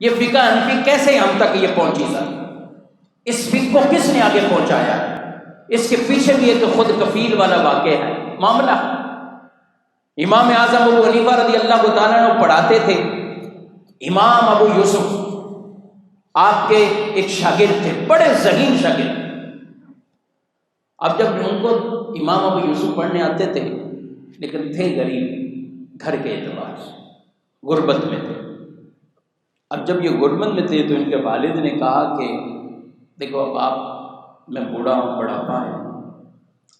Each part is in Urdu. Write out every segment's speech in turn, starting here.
یہ فقہ حنفی کیسے ہم تک یہ پہنچی سر؟ اس فقہ کو کس نے آگے پہنچایا؟ اس کے پیچھے بھی ایک خود کفیل والا واقعہ ہے، معاملہ۔ امام اعظم ابو حنیفہ رضی اللہ تعالیٰ عنہ پڑھاتے تھے۔ امام ابو یوسف آپ کے ایک شاگرد تھے، بڑے ذہین شاگرد۔ اب جب ان کو امام ابو یوسف پڑھنے آتے تھے، لیکن تھے غریب، گھر کے اعتبار سے غربت میں تھے۔ اب جب یہ غربت میں تھے تو ان کے والد نے کہا کہ دیکھو اب آپ، میں بوڑھا ہوں، بڑھاپا ہے،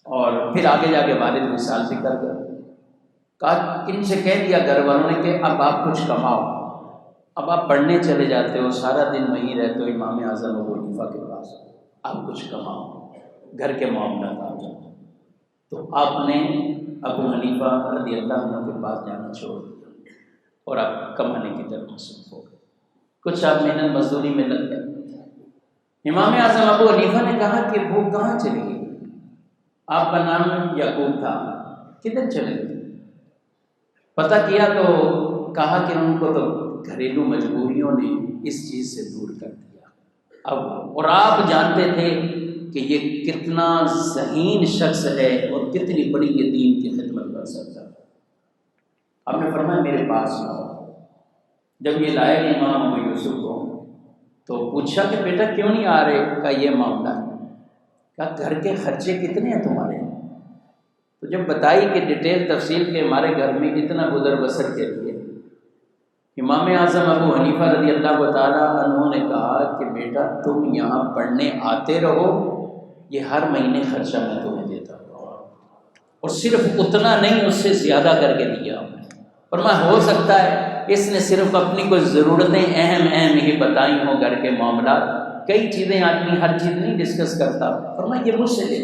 اور پھر آگے جا کے والد مثال ذکر کر کہا، ان سے کہہ دیا گھر والوں نے کہ اب آپ کچھ کماؤ، اب آپ پڑھنے چلے جاتے ہو، سارا دن وہیں رہتے ہو امام اعظم ابو حنیفہ کے پاس، آپ کچھ کماؤ، گھر کے معاملات آ جاؤ۔ تو آپ نے ابو حنیفہ رضی اللہ عنہ کے پاس جانا چھوڑ دیا اور آپ کمانے کی طرف مصروف ہو گئے۔ کچھ آپ محنت مزدوری میں لگ گئے۔ امام اعظم ابو حنیفہ نے کہا کہ وہ کہاں چلی گئی؟ آپ کا نام یعقوب تھا، کدھر چلے گئے؟ پتہ کیا تو کہا کہ ان کو تو گھریلو مجبوریوں نے اس چیز سے دور کر دیا۔ اب اور آپ جانتے تھے کہ یہ کتنا ذہین شخص ہے اور کتنی بڑی یہ دین کی خدمت کر سکتا ہے۔ آپ نے فرمایا میرے پاس لاؤ۔ جب یہ لائے امام ابو یوسف کو تو پوچھا کہ بیٹا کیوں نہیں آ رہے؟ کہا یہ معاملہ ہے۔ کہا گھر کے خرچے کتنے ہیں تمہارے؟ تو جب بتائی کہ ڈیٹیل تفصیل کے ہمارے گھر میں اتنا گزر بسر کے لیے، امام اعظم ابو حنیفہ رضی اللہ تعالیٰ عنہ نے کہا کہ بیٹا تم یہاں پڑھنے آتے رہو، یہ ہر مہینے خرچہ میں تمہیں دیتا ہوں، اور صرف اتنا نہیں اس سے زیادہ کر کے دیا۔ فرمایا ہو سکتا ہے اس نے صرف اپنی کوئی ضرورتیں اہم ہی بتائی ہوں، گھر کے معاملات، کئی چیزیں آدمی ہر چیز نہیں ڈسکس کرتا۔ فرمایا یہ مجھ سے لے،